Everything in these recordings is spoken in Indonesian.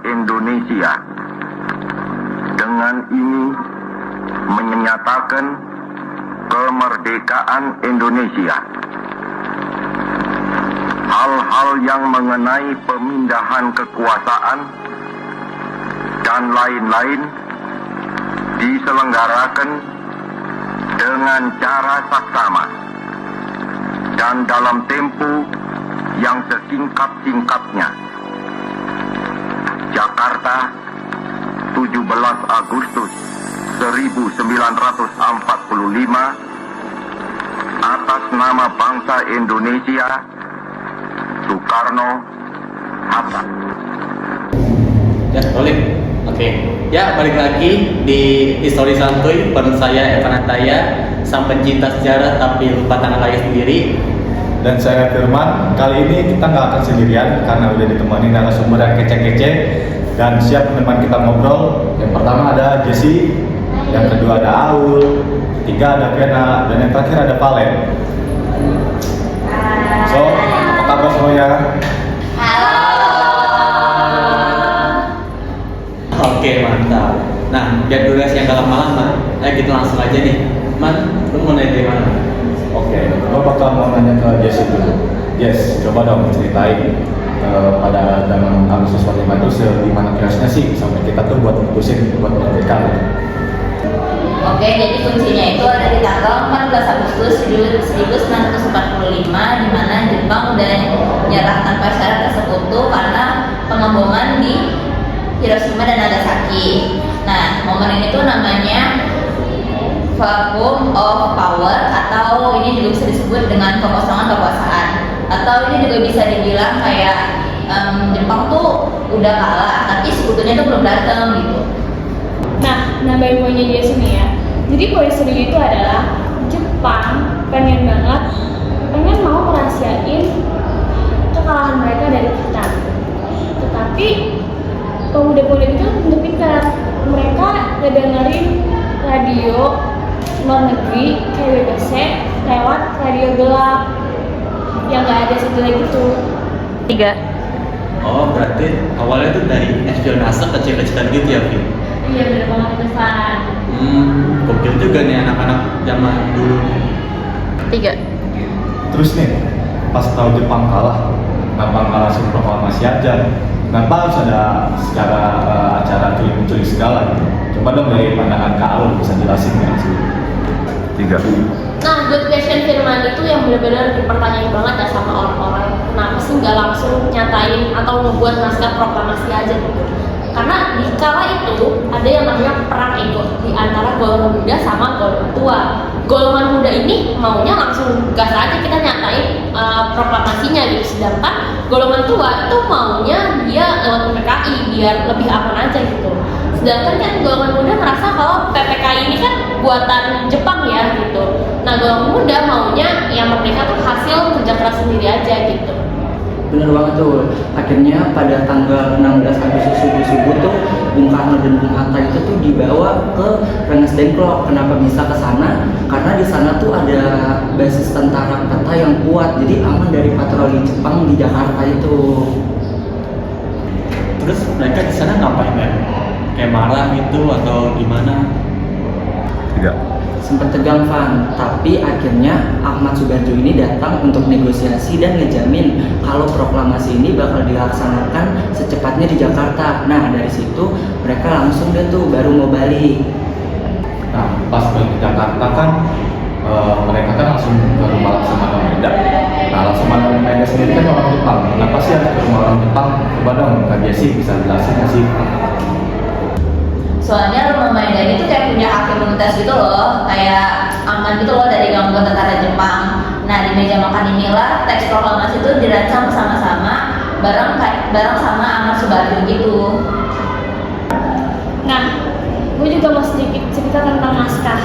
Indonesia. Dengan ini menyatakan kemerdekaan Indonesia. Hal-hal yang mengenai pemindahan kekuasaan dan lain-lain diselenggarakan dengan cara saksama dan dalam tempo yang sesingkat-singkatnya. Jakarta, 17 Agustus 1945, atas nama bangsa Indonesia, Soekarno, Hatta. Ya, balik. Oke. Ya, balik lagi di Histori Santuy bareng saya Evan Ataya, sang pencinta sejarah tapi lupa tangan layar sendiri. Dan saya Firman. Kali ini kita nggak akan sendirian karena udah ditemani narasumber yang kece-kece dan siap menemani kita ngobrol. Yang pertama ada Jesse, yang kedua ada Aul, ketiga ada Vena, dan yang terakhir ada Valen. So, apa kabar semuanya? Oke, mantap. Nah, biar durasi yang gak lama-lama, ayo kita langsung aja nih. Man, lu mau nanya dari mana? Oke, gue bakal mau nanya ke Jesse dulu. Jess, coba dong ceritain pada zaman Agustus 45 itu gimana prosesnya sih sampai kita tuh buat mutusin buat merdeka. Oke, jadi kuncinya itu ada di tanggal 14 Agustus 1945, di mana Jepang udah nyerah tanpa syarat ke sekutu karena pengeboman di Hiroshima dan Nagasaki. Nah, momen ini tuh namanya vacuum of power, atau ini juga bisa disebut dengan kekosongan kekuasaan, atau ini juga bisa dibilang kayak Jepang tuh udah kalah tapi sekutunya tuh belum datang gitu. Nah, nambahin poinnya dia sini ya. Jadi poin sendiri itu adalah Jepang pengen mau merahasiain kekalahan mereka dari kita. Tetapi pemuda-pemuda itu lebih pintar. Mereka ngedengerin radio luar negeri kayak BBC lewat radio gelap yang nggak ada satelit itu. 3. Oh, berarti awalnya tuh dari espionase kecil-kecilan gitu ya, Vi? Iya, bener banget Devan. Gokil juga nih anak-anak zaman dulu. 3. Terus nih, pas tahu Jepang kalah, kenapa nggak langsung proklamasi aja? Kenapa harus ada secara acara culik-culik segala gitu? Coba dong dari pandangan Kak Aul bisa jelasin nggak sih? 3. Nah, good question Firman itu yang benar-benar dipertanyain banget ya sama orang-orang. Kenapa sih nggak langsung nyatain atau membuat naskah proklamasi aja gitu? Karena di kala itu ada yang namanya perang ego di antara golongan muda sama golongan tua. Golongan muda ini maunya langsung gas aja kita nyatain proklamasinya gitu. Sedangkan golongan tua itu maunya dia lewat PPKI biar lebih aman aja gitu. Sedangkan kan golongan muda merasa kalau PPKI ini kan buatan Jepang ya gitu. Nah, golongan muda maunya yang merdeka tuh hasil kerja keras sendiri aja gitu. Bener banget tuh. Akhirnya pada tanggal 16 Agustus subuh-subuh tuh Bung Karno dan Bung Hatta itu tuh dibawa ke Rengas Dengklok. Kenapa bisa ke sana? Karena di sana tuh ada basis tentara peta yang kuat, jadi aman dari patroli Jepang di Jakarta itu. Terus mereka di sana ngapain ya? Kayak marah gitu atau gimana? 3. Sempat tegang Van, tapi akhirnya Ahmad Subarjo ini datang untuk negosiasi dan ngejamin kalau proklamasi ini bakal dilaksanakan secepatnya di Jakarta. Nah, dari situ mereka langsung deh tuh baru mau balik. Nah, pas balik ke Jakarta kan mereka kan langsung ke rumah Laksamana Medan. Nah, Laksamana Medan sendiri kan orang Jepang. Kenapa sih harus ke rumah orang Jepang? Coba dong Kak Jesse bisa jelasin nggak sih? Soalnya rumah Medan itu kayak punya hak imunitas gitu loh, kayak aman gitu loh dari gangguan tentara Jepang. Nah, di meja makan inilah teks proklamasi itu dirancang bersama-sama bareng sama Ahmad Subarjo gitu. Nah, gue juga mau sedikit cerita tentang naskah.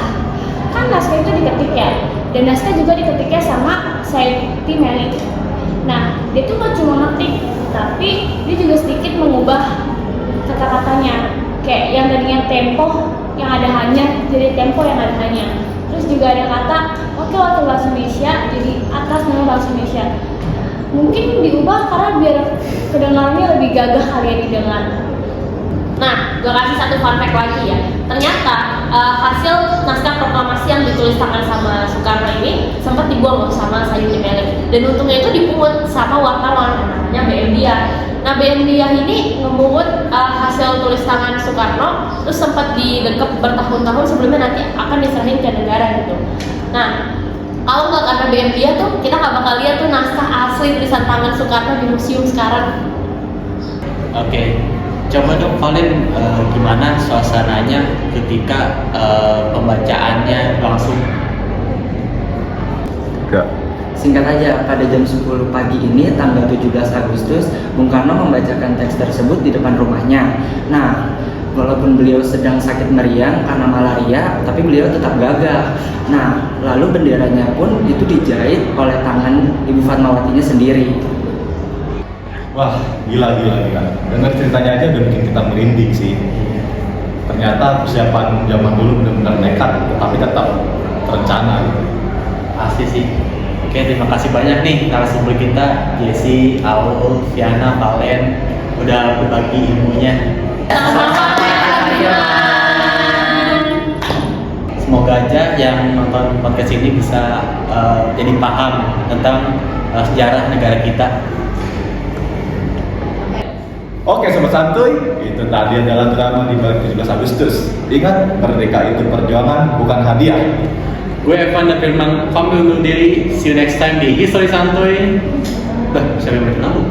Kan naskah itu diketik ya, dan naskah juga diketiknya sama Said Timeli. Nah, dia tuh gak cuma ngetik, tapi dia juga sedikit mengubah kata-katanya. Kayak yang tadinya tempo yang ada hanya jadi tempo yang ada hanya. Terus juga ada kata oke waktu bahasa Indonesia jadi atas nama bahasa Indonesia. Mungkin diubah karena biar kedengarannya lebih gagah kali ya didengar. Nah, gue kasih satu fun fact lagi ya. Ternyata hasil naskah proklamasi yang ditulis tangan sama Soekarno ini sempat dibuang loh sama Sayuti Melik. Dan untungnya itu dipungut sama wartawan namanya BM Diah. Nah, BM Diah ini ngemungut hasil tulis tangan Soekarno, terus sempat didekep bertahun-tahun sebelumnya nanti akan diserahin ke negara gitu. Nah, kalau nggak karena BM Diah tuh kita nggak bakal lihat tuh naskah asli tulisan tangan Soekarno di museum sekarang. Oke, coba dong Valen, gimana suasananya ketika pembacaannya langsung? 3, Singkat aja, pada jam 10 pagi ini, tanggal 17 Agustus, Bung Karno membacakan teks tersebut di depan rumahnya. Nah, walaupun beliau sedang sakit meriang karena malaria, tapi beliau tetap gagah. Nah, lalu benderanya pun itu dijahit oleh tangan Ibu Fatmawatinya sendiri. Wah, gila. Dengar ceritanya aja udah bikin kita merinding sih. Ternyata persiapan zaman dulu benar-benar nekat, tapi tetap terencana gitu. Pasti sih. Oke, terima kasih banyak nih narasumber kita, Jesse, Aul, Viana, Valen, udah berbagi ilmunya. Semoga aja yang nonton podcast ini bisa jadi paham tentang sejarah negara kita. Oke Sobat Santuy, itu tadi adalah drama di balik 17 Agustus. Ingat, merdeka itu perjuangan, bukan hadiah. Gue Evan dan Firman pamit undur diri. See you next time di History Santuy. Siapa yang berkenal?